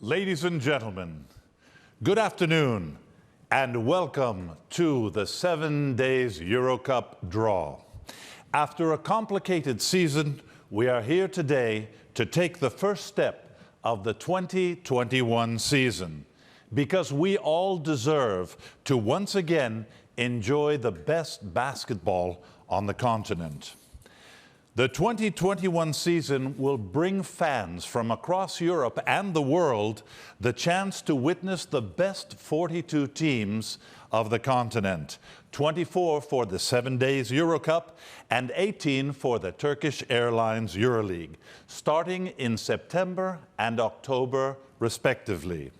Ladies and gentlemen, good afternoon and welcome to the 7 days EuroCup Draw. After a complicated season, we are here today to take the first step of the 2021 season because we all deserve to once again enjoy the best basketball on the continent. The 2021 season will bring fans from across Europe and the world the chance to witness the best 42 teams of the continent, 24 for the 7 days EuroCup and 18 for the Turkish Airlines EuroLeague, starting in September and October respectively.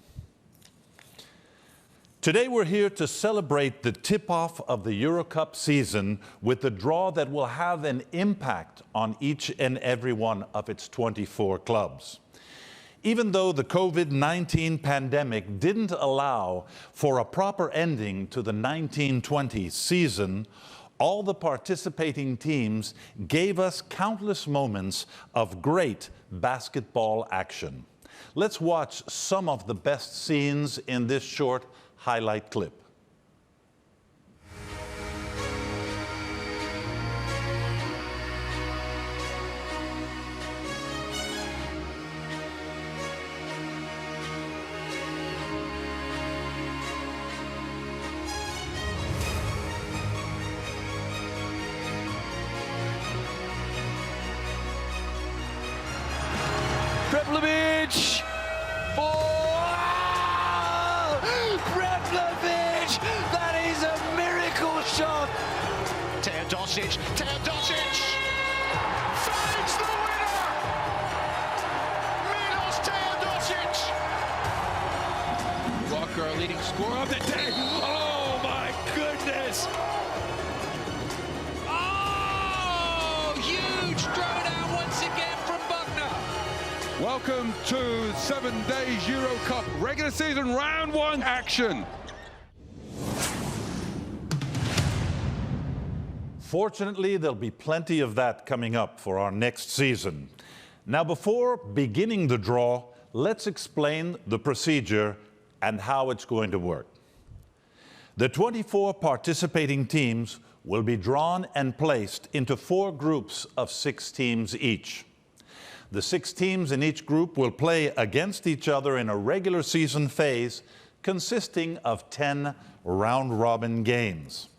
Today we're here to celebrate the tip-off of the EuroCup season with the draw that will have an impact on each and every one of its 24 clubs. Even though the COVID-19 pandemic didn't allow for a proper ending to the 1920 season, all the participating teams gave us countless moments of great basketball action. Let's watch some of the best scenes in this short highlight clip. That is a miracle shot. Teodosic finds the winner. Milos Teodosic. Walker, our leading scorer of the day. Oh my goodness. Oh, huge throwdown once again from Buckner. Welcome to 7 days EuroCup regular season round 1 action. Fortunately, there'll be plenty of that coming up for our next season. Now, before beginning the draw, let's explain the procedure and how it's going to work. The 24 participating teams will be drawn and placed into 4 groups of 6 teams each. The 6 teams in each group will play against each other in a regular season phase consisting of 10 round-robin games.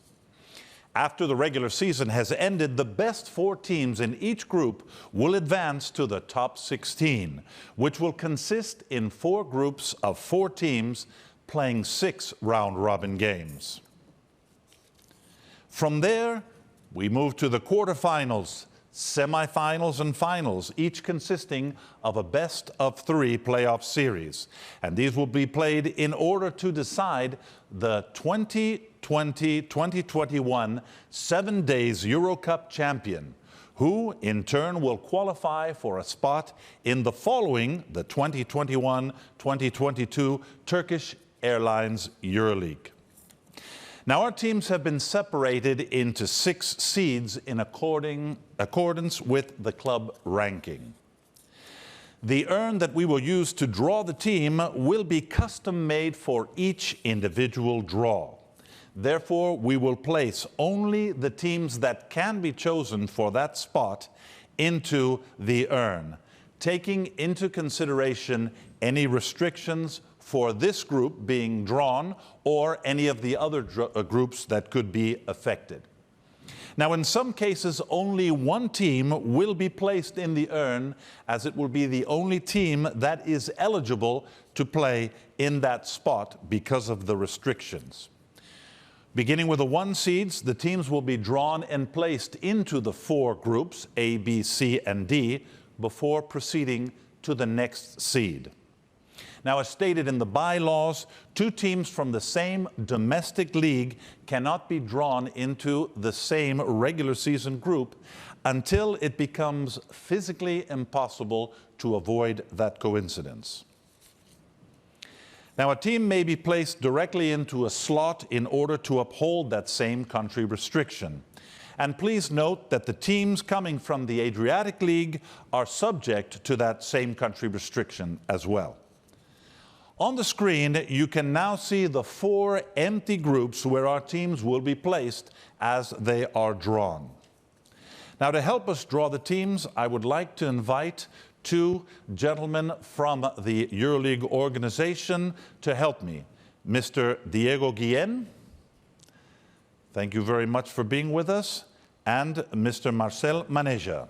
After the regular season has ended, the best 4 teams in each group will advance to the top 16, which will consist in 4 groups of 4 teams playing 6 round-robin games. From there, we move to the quarterfinals, semifinals and finals, each consisting of a best-of-3 playoff series. And these will be played in order to decide the 2020-2021 7 days EuroCup champion, who in turn will qualify for a spot in the following, the 2021-2022 Turkish Airlines EuroLeague. Now, our teams have been separated into 6 seeds in accordance with the club ranking. The urn that we will use to draw the team will be custom made for each individual draw. Therefore, we will place only the teams that can be chosen for that spot into the urn, taking into consideration any restrictions for this group being drawn or any of the other groups that could be affected. Now, in some cases, only one team will be placed in the urn, as it will be the only team that is eligible to play in that spot because of the restrictions. Beginning with the 1 seeds, the teams will be drawn and placed into the 4 groups, A, B, C, and D, before proceeding to the next seed. Now, as stated in the bylaws, 2 teams from the same domestic league cannot be drawn into the same regular season group until it becomes physically impossible to avoid that coincidence. Now, a team may be placed directly into a slot in order to uphold that same country restriction. And please note that the teams coming from the Adriatic League are subject to that same country restriction as well. On the screen, you can now see the 4 empty groups where our teams will be placed as they are drawn. Now, to help us draw the teams, I would like to invite 2 gentlemen from the EuroLeague organization to help me. Mr. Diego Guillen, thank you very much for being with us, and Mr. Marcel Maneja.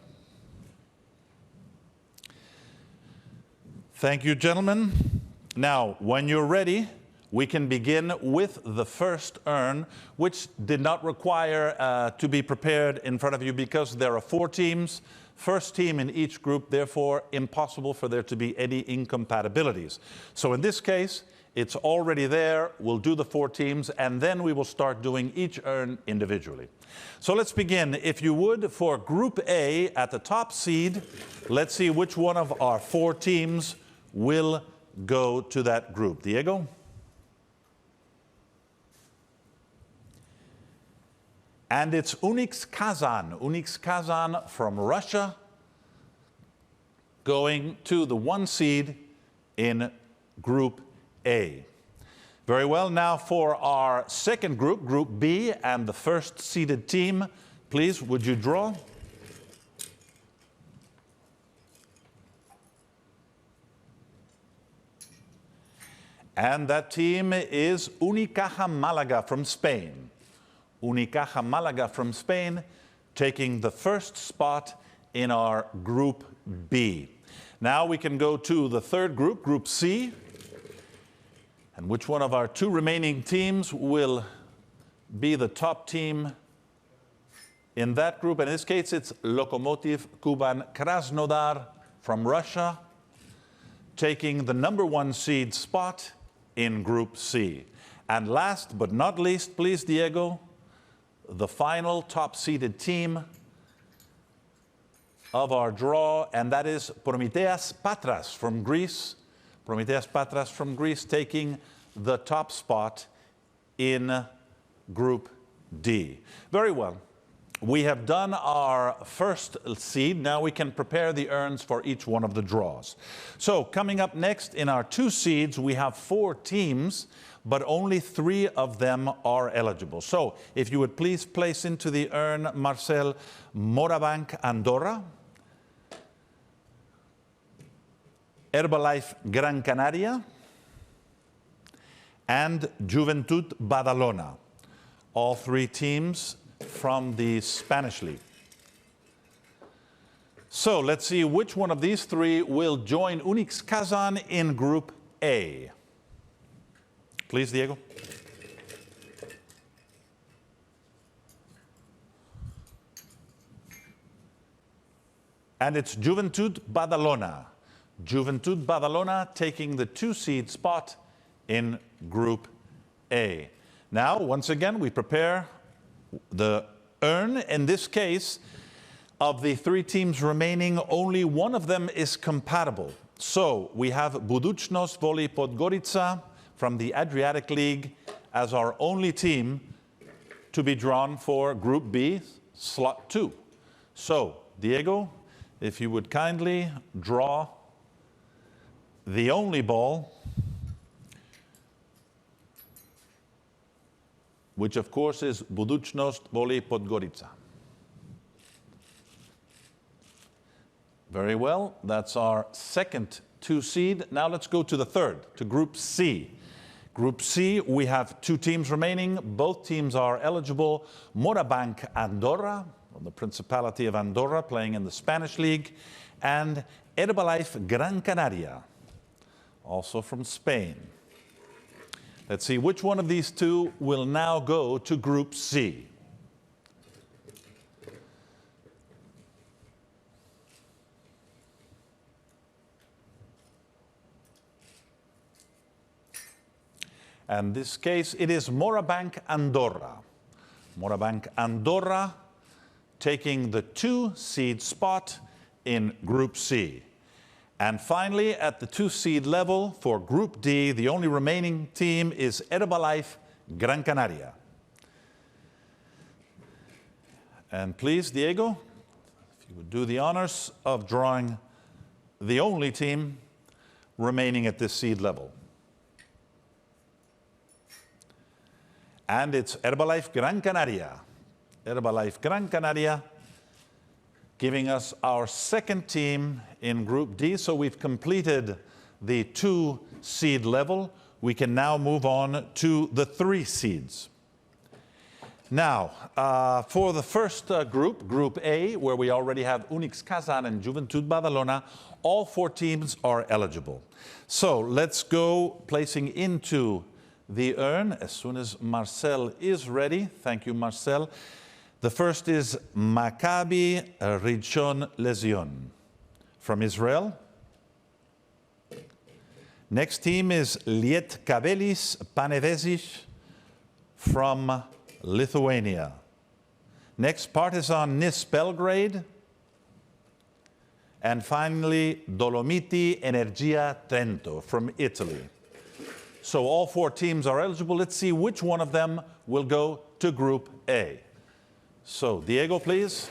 Thank you, gentlemen. Now, when you're ready, we can begin with the first urn, which did not require to be prepared in front of you because there are 4 teams, first team in each group, therefore impossible for there to be any incompatibilities. So in this case, it's already there. We'll do the 4 teams, and then we will start doing each urn individually. So let's begin, if you would, for Group A at the top seed. Let's see which one of our 4 teams will go to that group. Diego? And it's Unix Kazan from Russia, going to the 1 seed in Group A. Very well, now for our second group, Group B, and the first seeded team, please, would you draw? And that team is Unicaja Malaga from Spain. Unicaja Malaga from Spain taking the first spot in our Group B. Now we can go to the third group, Group C. And which one of our 2 remaining teams will be the top team in that group? In this case, it's Lokomotiv Kuban Krasnodar from Russia, taking the number 1 seed spot in Group C. And last but not least, please, Diego, the final top-seeded team of our draw, and that is Prometheas Patras from Greece. Prometheas Patras from Greece taking the top spot in Group D. Very well. We have done our first seed. Now we can prepare the urns for each one of the draws. So coming up next in our 2 seeds, we have 4 teams, but only 3 of them are eligible. So if you would please place into the urn, Marcel, Morabanc Andorra, Herbalife Gran Canaria, and Juventud Badalona. All 3 teams from the Spanish League. So let's see which one of these 3 will join Unix Kazan in Group A. Please, Diego. And it's Juventud Badalona. Juventud Badalona taking the 2 seed spot in Group A. Now, once again, we prepare the urn. In this case, of the 3 teams remaining, only one of them is compatible. So we have Budućnost Voli Podgorica from the Adriatic League as our only team to be drawn for Group B, slot 2. So, Diego, if you would kindly draw the only ball, which of course is Budućnost Voli Podgorica. Very well, that's our second 2 seed. Now let's go to the third, to Group C. Group C, we have 2 teams remaining. Both teams are eligible. Morabanc Andorra, from the Principality of Andorra, playing in the Spanish League, and Herbalife Gran Canaria, also from Spain. Let's see which one of these 2 will now go to Group C. And in this case, it is Morabanc Andorra. Morabanc Andorra taking the 2 seed spot in Group C. And finally, at the 2 seed level for Group D, the only remaining team is Herbalife Gran Canaria. And please, Diego, if you would do the honors of drawing the only team remaining at this seed level. And it's Herbalife Gran Canaria. Herbalife Gran Canaria giving us our second team in Group D. So we've completed the 2 seed level. We can now move on to the 3 seeds. Now, for the first group, Group A, where we already have Unix Kazan and Juventud Badalona, all 4 teams are eligible. So let's go placing into the urn as soon as Marcel is ready. Thank you, Marcel. The first is Maccabi Rishon LeZion from Israel. Next team is Lietkabelis Panevėžys from Lithuania. Next, Partizan Nis Belgrade. And finally, Dolomiti Energia Trento from Italy. So all 4 teams are eligible. Let's see which one of them will go to Group A. So, Diego, please.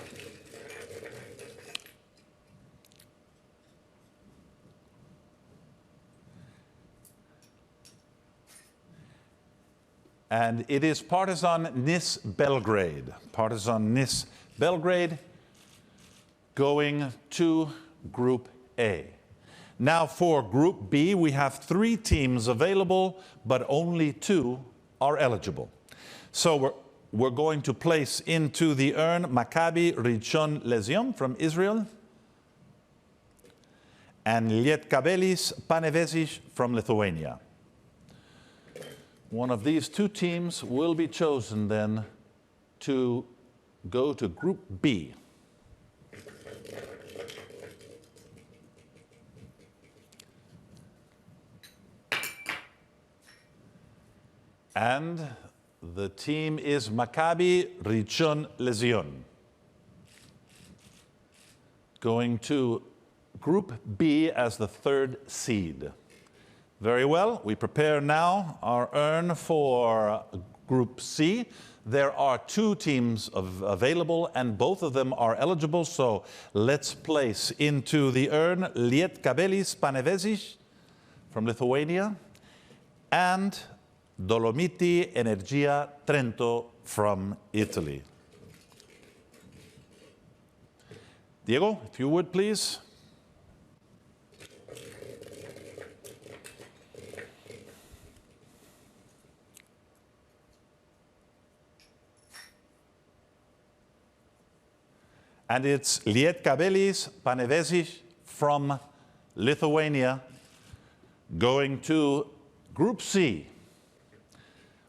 And it is Partizan Nis Belgrade. Partizan Nis Belgrade going to Group A. Now for Group B, we have 3 teams available, but only 2 are eligible. So we're going to place into the urn Maccabi Rishon LeZion from Israel and Lietkabelis Panevėžys from Lithuania. One of these 2 teams will be chosen then to go to Group B. And the team is Maccabi Rishon LeZion. Going to Group B as the 3rd seed. Very well, we prepare now our urn for Group C. There are 2 teams available and both of them are eligible, so let's place into the urn Lietkabelis Panevėžys from Lithuania and Dolomiti Energia Trento from Italy. Diego, if you would, please. And it's Lietkabelis Panevėžys from Lithuania going to Group C,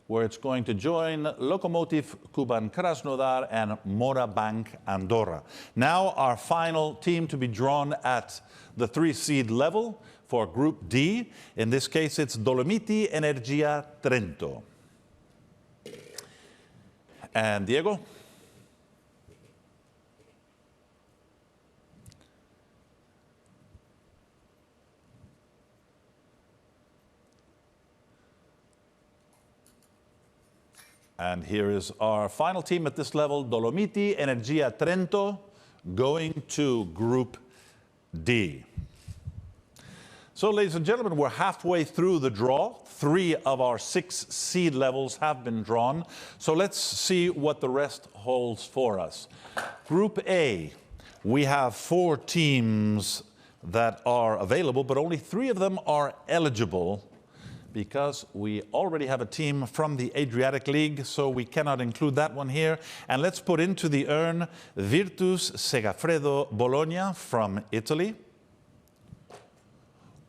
where it's going to join Lokomotiv Kuban Krasnodar and Morabank Andorra. Now our final team to be drawn at the 3 seed level for Group D. In this case, it's Dolomiti Energia Trento. And Diego? And here is our final team at this level, Dolomiti Energia Trento, going to Group D. So, ladies and gentlemen, we're halfway through the draw. 3 of our 6 seed levels have been drawn. So let's see what the rest holds for us. Group A, we have 4 teams that are available, but only 3 of them are eligible, because we already have a team from the Adriatic League, so we cannot include that one here. And let's put into the urn Virtus Segafredo Bologna from Italy,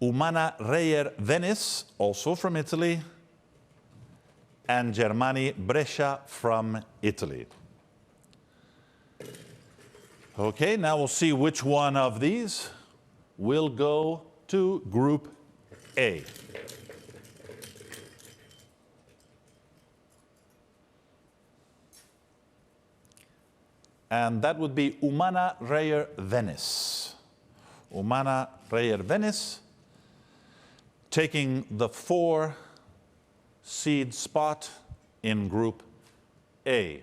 Umana Reyer Venice, also from Italy, and Germani Brescia from Italy. Okay, now we'll see which one of these will go to Group A. And that would be Umana Reyer Venice. Umana Reyer Venice taking the 4 seed spot in Group A.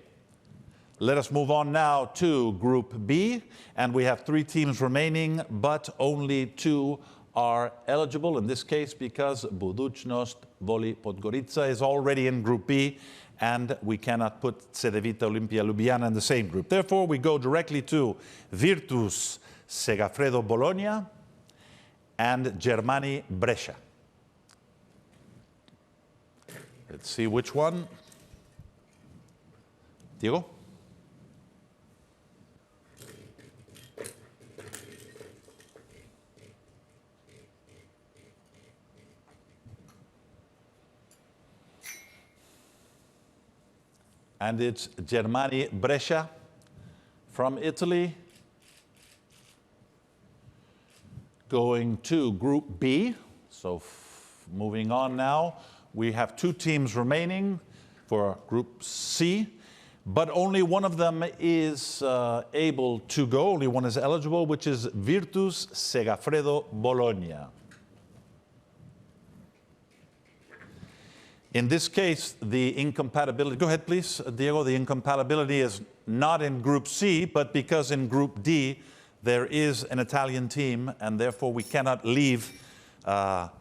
Let us move on now to Group B, and we have 3 teams remaining, but only 2 are eligible, in this case because Budućnost Voli Podgorica is already in Group B, and we cannot put Cedevita Olimpia Ljubljana in the same group. Therefore, we go directly to Virtus Segafredo Bologna and Germani Brescia. Let's see which one. Diego? And it's Germani Brescia from Italy going to Group B. So moving on now, we have two teams remaining for Group C, but only one of them is able to go, only one is eligible, which is Virtus Segafredo Bologna. In this case, the incompatibility, go ahead please, Diego, the incompatibility is not in Group C, but because in Group D there is an Italian team, and therefore we cannot leave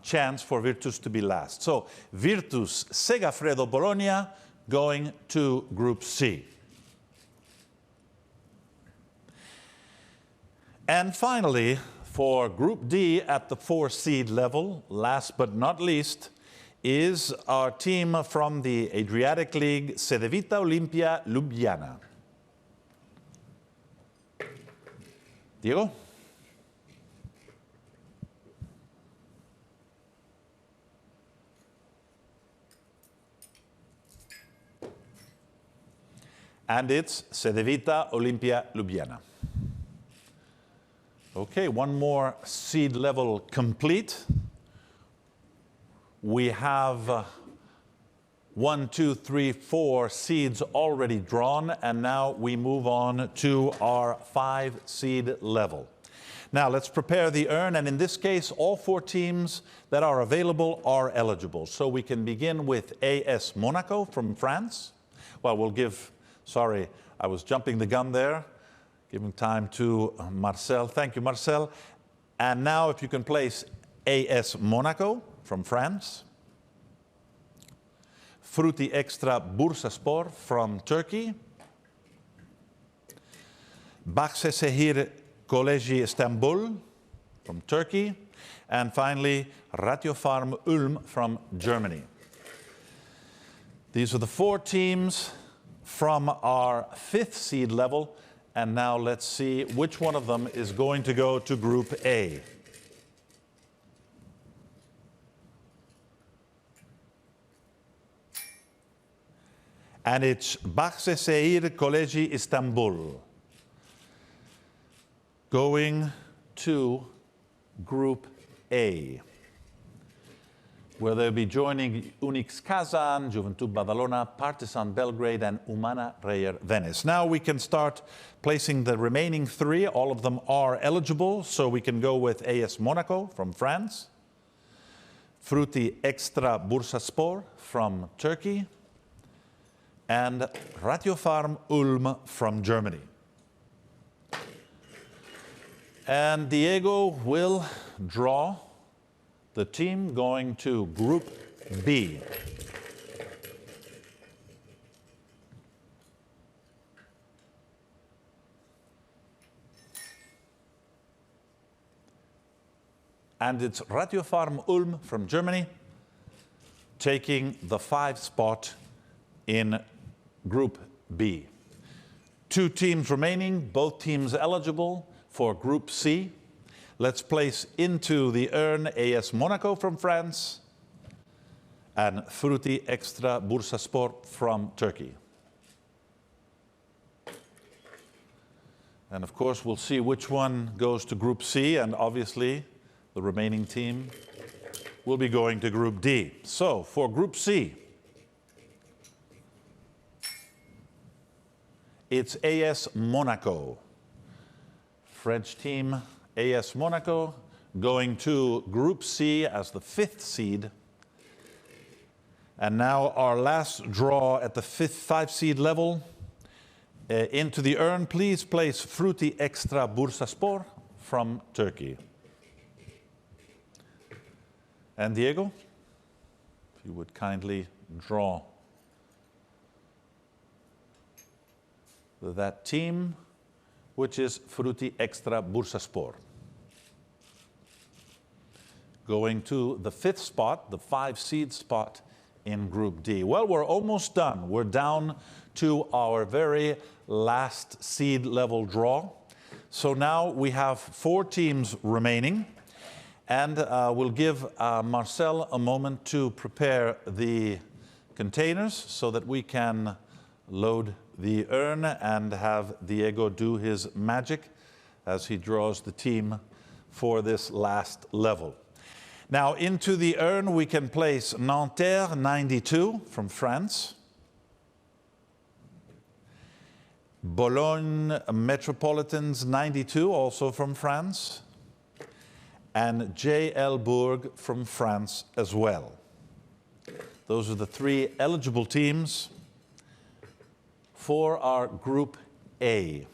chance for Virtus to be last. So Virtus Segafredo Bologna going to Group C. And finally, for Group D at the 4-seed level, last but not least, is our team from the Adriatic League, Cedevita Olimpia Ljubljana. Diego? And it's Cedevita Olimpia Ljubljana. Okay, one more seed level complete. We have 1, 2, 3, 4 seeds already drawn, and now we move on to our 5-seed level. Now let's prepare the urn, and in this case, all 4 teams that are available are eligible. So we can begin with AS Monaco from France. Well, we'll give, sorry, I was jumping the gun there, giving time to Marcel. Thank you, Marcel. And now if you can place AS Monaco from France, Fruti Extra Bursaspor from Turkey, Bahçeşehir Koleji Istanbul from Turkey, and finally Ratiofarm Ulm from Germany. These are the 4 teams from our 5th seed level, and now let's see which one of them is going to go to Group A. And it's Bahçeşehir Koleji Istanbul going to Group A, where they'll be joining Unix Kazan, Juventud Badalona, Partizan Belgrade, and Umana Reyer Venice. Now we can start placing the remaining 3. All of them are eligible, so we can go with AS Monaco from France, Fruti Extra Bursaspor from Turkey, and Ratiofarm Ulm from Germany. And Diego will draw the team going to Group B. And it's Ratiofarm Ulm from Germany, taking the 5th spot in Group B. 2 teams remaining, both teams eligible for Group C. Let's place into the urn AS Monaco from France and Fruti Extra Bursaspor from Turkey. And of course, we'll see which one goes to Group C, and obviously the remaining team will be going to Group D. So for Group C, it's AS Monaco. French team, AS Monaco, going to Group C as the 5th seed. And now our last draw at the 5-seed level. Into the urn, please place Fruti Extra Bursaspor from Turkey. And Diego, if you would kindly draw that team, which is Frutti Extra Bursaspor. Going to the 5th spot, the 5-seed spot in Group D. Well, we're almost done. We're down to our very last seed level draw. So now we have 4 teams remaining, and we'll give Marcel a moment to prepare the containers so that we can load the urn and have Diego do his magic as he draws the team for this last level. Now into the urn we can place Nanterre 92 from France, Bologne Metropolitans 92 also from France, and JL Bourg from France as well. Those are the 3 eligible teams for our Group A.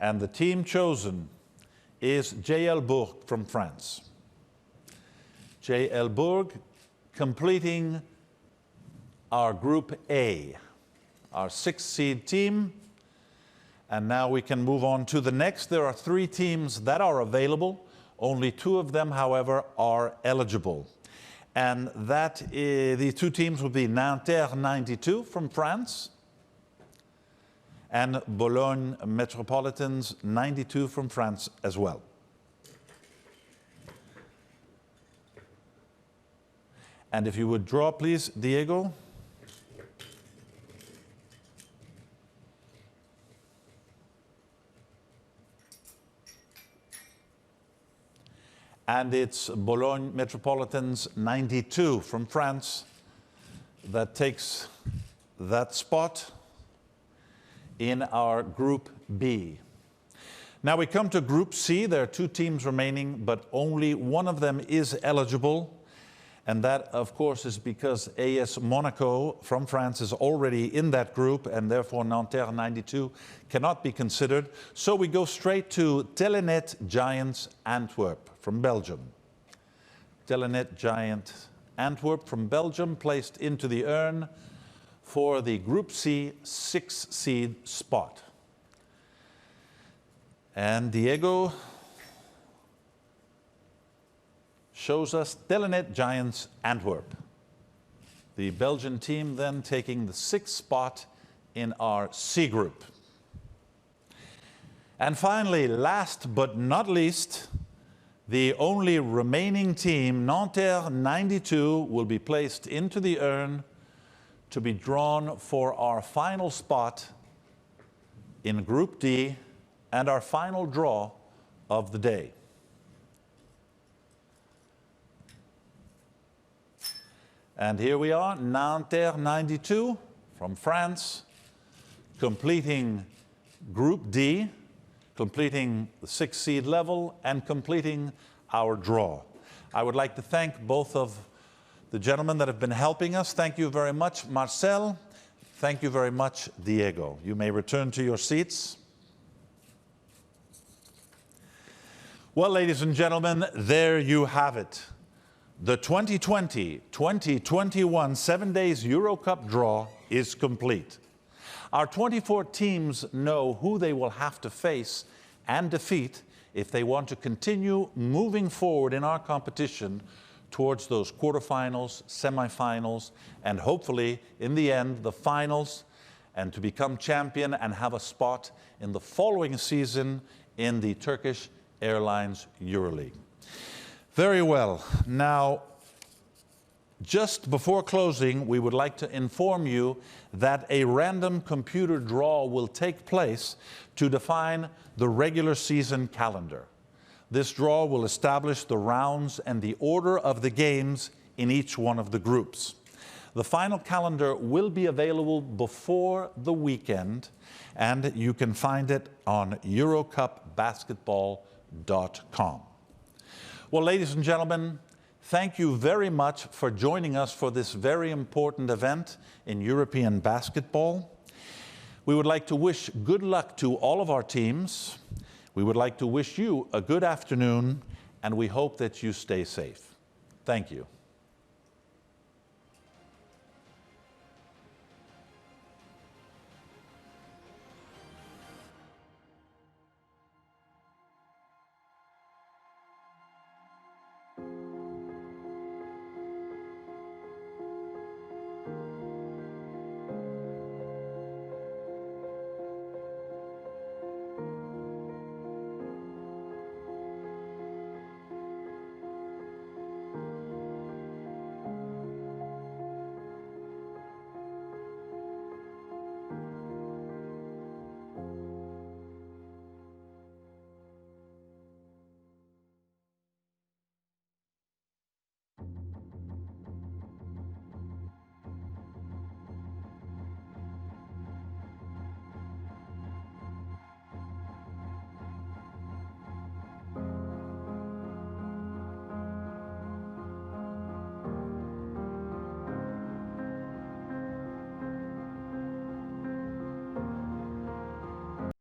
And the team chosen is JL Bourg from France. JL Bourg completing our Group A, our 6-seed team. And now we can move on to the next. There are 3 teams that are available. Only 2 of them, however, are eligible. And the 2 teams will be Nanterre 92 from France and Bologne Metropolitans 92 from France as well. And if you would draw, please, Diego. And it's Bologne Metropolitans 92 from France that takes that spot in our Group B. Now we come to Group C. There are 2 teams remaining, but only one of them is eligible. And that, of course, is because AS Monaco from France is already in that group, and therefore Nanterre 92 cannot be considered. So we go straight to Telenet Giants Antwerp from Belgium. Telenet Giant Antwerp from Belgium placed into the urn for the Group C 6-seed spot. And Diego shows us Telenet Giants Antwerp. The Belgian team then taking the 6th spot in our C group. And finally, last but not least, the only remaining team, Nanterre 92, will be placed into the urn to be drawn for our final spot in Group D and our final draw of the day. And here we are, Nanterre 92 from France, completing Group D, completing the 6-seed level, and completing our draw. I would like to thank both of the gentlemen that have been helping us. Thank you very much, Marcel. Thank you very much, Diego. You may return to your seats. Well, ladies and gentlemen, there you have it. The 2020-2021 7-days EuroCup draw is complete. Our 24 teams know who they will have to face and defeat if they want to continue moving forward in our competition towards those quarterfinals, semifinals, and hopefully, in the end, the finals, and to become champion and have a spot in the following season in the Turkish Airlines EuroLeague. Very well. Now, just before closing, we would like to inform you that a random computer draw will take place to define the regular season calendar. This draw will establish the rounds and the order of the games in each one of the groups. The final calendar will be available before the weekend, and you can find it on EuroCupBasketball.com. Well, ladies and gentlemen, thank you very much for joining us for this very important event in European basketball. We would like to wish good luck to all of our teams. We would like to wish you a good afternoon, and we hope that you stay safe. Thank you.